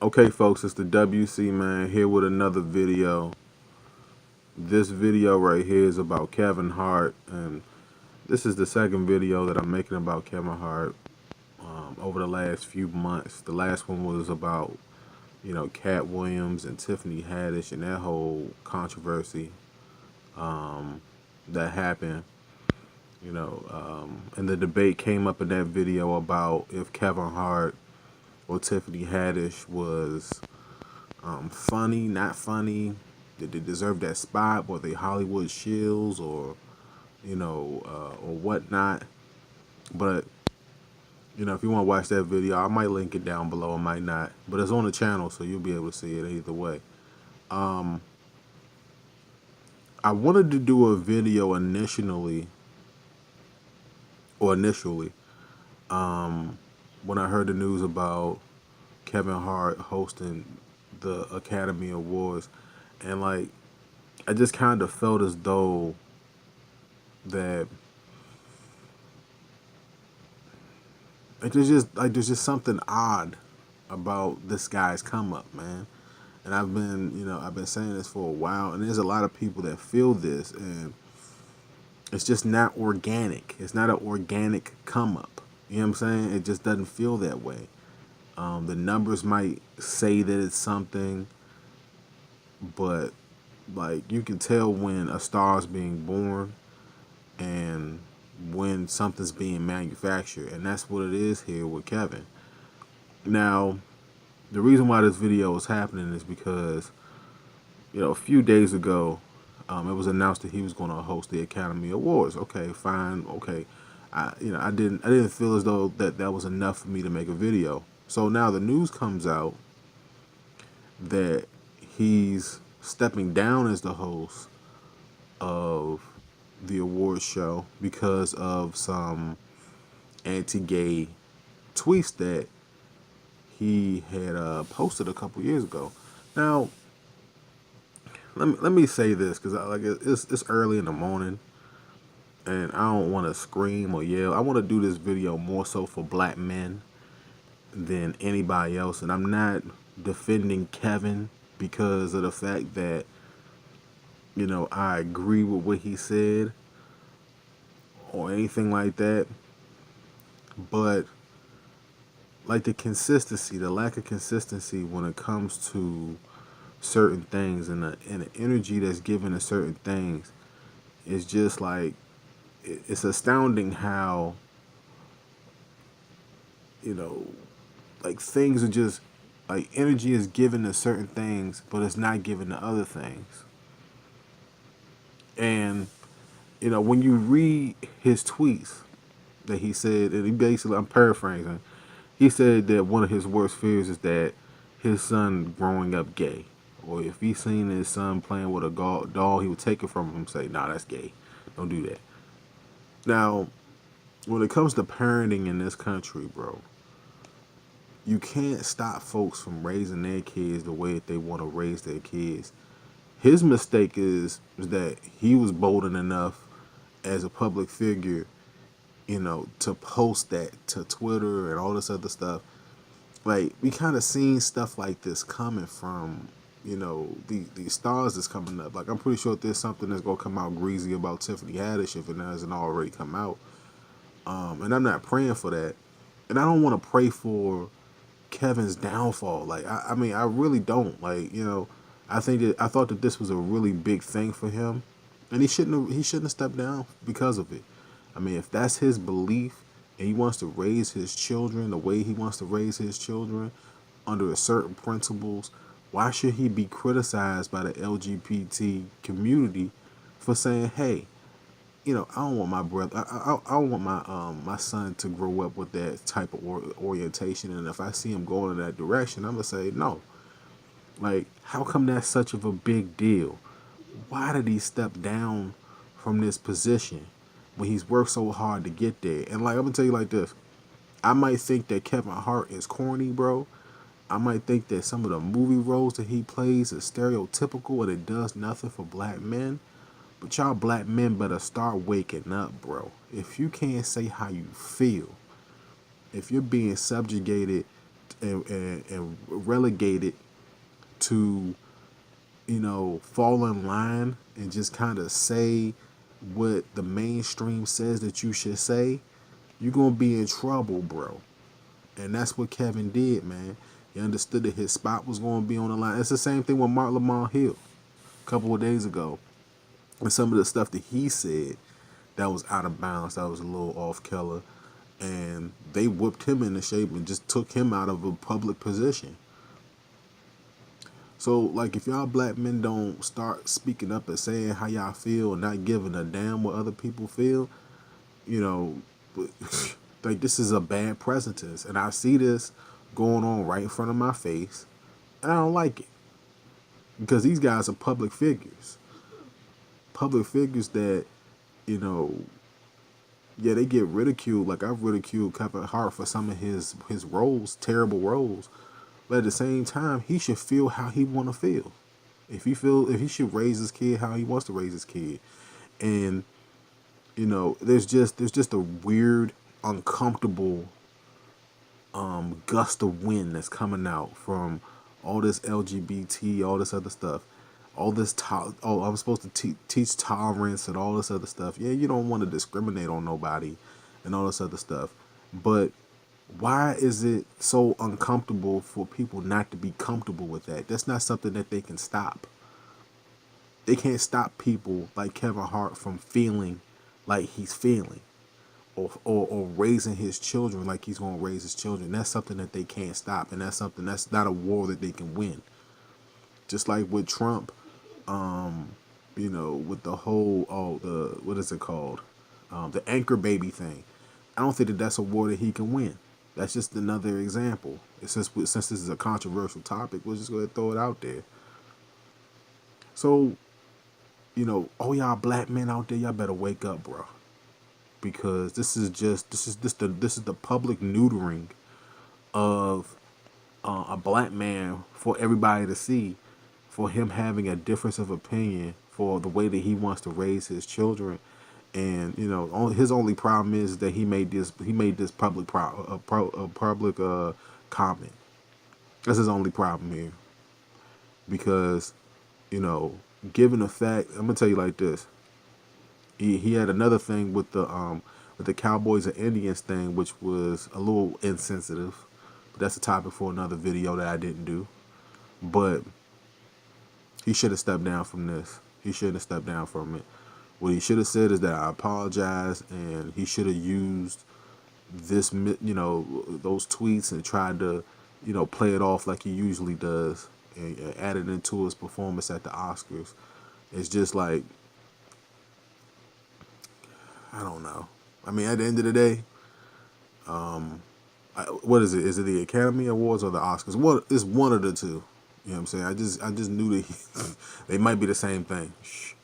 Okay, folks, it's the WC man here with another video. This video right here is about Kevin Hart, and this is the second video that I'm making about Kevin Hart over the last few months. The last one was about, Cat Williams and Tiffany Haddish and that whole controversy that happened. And the debate came up in that video about if Kevin Hart or Tiffany Haddish was funny, not funny. Did they deserve that spot? Were they Hollywood shills or, or whatnot? But, if you want to watch that video, I might link it down below. I might not. But it's on the channel, so you'll be able to see it either way. I wanted to do a video initially, when I heard the news about Kevin Hart hosting the Academy Awards. And, I just kind of felt as though that there's just something odd about this guy's come up, man. And I've been saying this for a while, and there's a lot of people that feel this, and it's just not organic. It's not an organic come up. You know what I'm saying? It just doesn't feel that way. The numbers might say that it's something, but you can tell when a star is being born and when something's being manufactured, and that's what it is here with Kevin. Now, the reason why this video is happening is because a few days ago, it was announced that he was going to host the Academy Awards. Okay, fine. Okay, I didn't feel as though that was enough for me to make a video. So now the news comes out that he's stepping down as the host of the award show because of some anti-gay tweets that he had posted a couple years ago. Now, let me say this because it's early in the morning, and I don't want to scream or yell. I want to do this video more so for black men than anybody else, and I'm not defending Kevin because of the fact that I agree with what he said or anything like that. But the lack of consistency when it comes to certain things and the energy that's given to certain things is just it's astounding how things are just energy is given to certain things, but it's not given to other things. And when you read his tweets that he said, and he basically, I'm paraphrasing, he said that one of his worst fears is that his son growing up gay, or if he seen his son playing with a doll, he would take it from him and say, "Nah, that's gay. Don't do that." Now, when it comes to parenting in this country, bro, you can't stop folks from raising their kids the way that they want to raise their kids. His mistake is that he was bold enough as a public figure, to post that to Twitter and all this other stuff. We kind of seen stuff like this coming from, these stars that's coming up. I'm pretty sure there's something that's going to come out greasy about Tiffany Haddish if it hasn't already come out. And I'm not praying for that. And I don't want to pray for Kevin's downfall. I mean, I really don't. I thought that this was a really big thing for him, and he shouldn't have stepped down because of it. I mean, if that's his belief and he wants to raise his children the way he wants to raise his children under a certain principles, why should he be criticized by the LGBT community for saying, "Hey, I don't want my brother. I don't want my son to grow up with that type of orientation. And if I see him going in that direction, I'm gonna say no." How come that's such of a big deal? Why did he step down from this position when he's worked so hard to get there? And I'm gonna tell you like this: I might think that Kevin Hart is corny, bro. I might think that some of the movie roles that he plays is stereotypical and it does nothing for black men. But y'all black men better start waking up, bro. If you can't say how you feel, if you're being subjugated and relegated to, fall in line and just kind of say what the mainstream says that you should say, you're gonna be in trouble, bro. And that's what Kevin did, man. He understood that his spot was gonna be on the line. It's the same thing with Mark Lamont Hill a couple of days ago. And some of the stuff that he said that was out of bounds, that was a little off color. And they whipped him into shape and just took him out of a public position. So, like, if y'all black men don't start speaking up and saying how y'all feel and not giving a damn what other people feel, you know, like, this is a bad precedent. And I see this going on right in front of my face, and I don't like it. Because these guys are public figures. Public figures that, you know, yeah, they get ridiculed. Like, I've ridiculed Kevin Hart for some of his roles, terrible roles. But at the same time, he should feel how he want to feel. If he should raise his kid how he wants to raise his kid. And, there's just a weird, uncomfortable gust of wind that's coming out from all this LGBT, all this other stuff. All this, I'm supposed to teach tolerance and all this other stuff. Yeah, you don't want to discriminate on nobody and all this other stuff. But why is it so uncomfortable for people not to be comfortable with that? That's not something that they can stop. They can't stop people like Kevin Hart from feeling like he's feeling, or raising his children like he's going to raise his children. That's something that they can't stop, and that's not a war that they can win. Just like with Trump, with the whole, what is it called? The anchor baby thing. I don't think that that's a war that he can win. That's just another example. Since this is a controversial topic, we're just going to throw it out there. So, all y'all black men out there, y'all better wake up, bro. Because this is the public neutering of a black man for everybody to see, for him having a difference of opinion, for the way that he wants to raise his children. And his only problem is that he made this public public comment. That's his only problem here. Because given the fact, I'm gonna tell you like this. He had another thing with the Cowboys and Indians thing, which was a little insensitive. But that's a topic for another video that I didn't do. But he should have stepped down from this. He should have stepped down from it. What he should have said is that I apologize, and he should have used this, those tweets and tried to, play it off like he usually does, and add it into his performance at the Oscars. It's just like, I don't know. I mean, at the end of the day, what is it? Is it the Academy Awards or the Oscars? It's one of the two. You know what I'm saying? I just knew that they might be the same thing. Shh.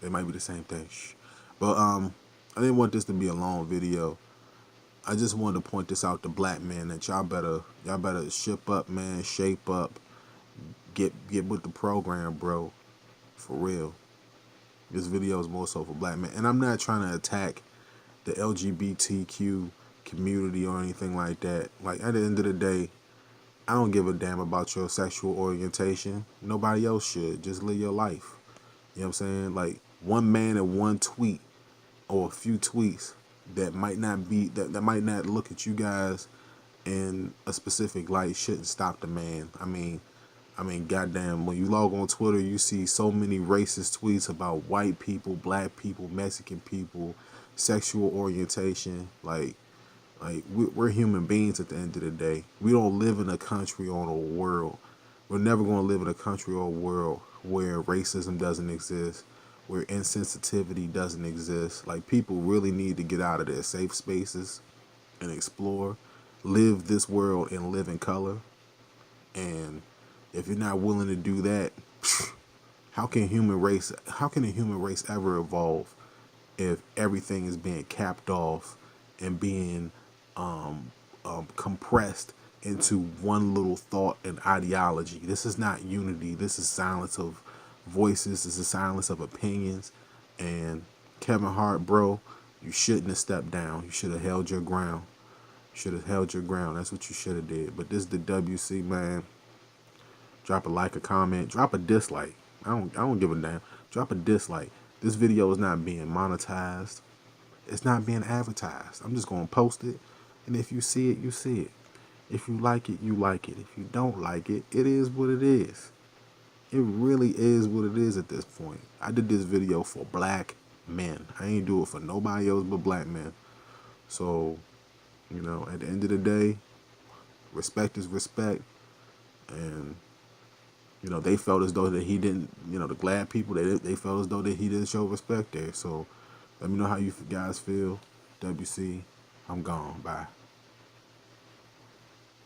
They might be the same thing. Shh. But I didn't want this to be a long video. I just wanted to point this out to black men that y'all better ship up, man, shape up, get with the program, bro. For real. This video is more so for black men. And I'm not trying to attack the LGBTQ community or anything like that. Like, at the end of the day, I don't give a damn about your sexual orientation. Nobody else should. Just live your life. You know what I'm saying? Like, one man and one tweet or a few tweets that might not be, that might not look at you guys in a specific light shouldn't stop the man. I mean, goddamn, when you log on Twitter, you see so many racist tweets about white people, black people, Mexican people, sexual orientation. Like we're human beings at the end of the day. We don't live in a country or a world. We're never going to live in a country or a world where racism doesn't exist, where insensitivity doesn't exist. Like, people really need to get out of their safe spaces and explore, live this world and live in color. And if you're not willing to do that, how can a human race ever evolve if everything is being capped off and being compressed into one little thought and ideology? This is not unity. This is silence of voices. This is silence of opinions. And Kevin Hart, bro, you shouldn't have stepped down. You should have held your ground. Should have held your ground. That's what you should have did. But this is the WC, man. Drop a like, a comment, drop a dislike. I don't give a damn. Drop a dislike. This video is not being monetized. It's not being advertised. I'm just gonna post it, and if you see it, you see it. If you like it, you like it. If you don't like it, it is what it is. It really is what it is at this point. I did this video for black men. I ain't do it for nobody else but black men. So, at the end of the day, respect is respect. And, they felt as though that he didn't, the glad people, they felt as though that he didn't show respect there. So let me know how you guys feel. WC, I'm gone. Bye.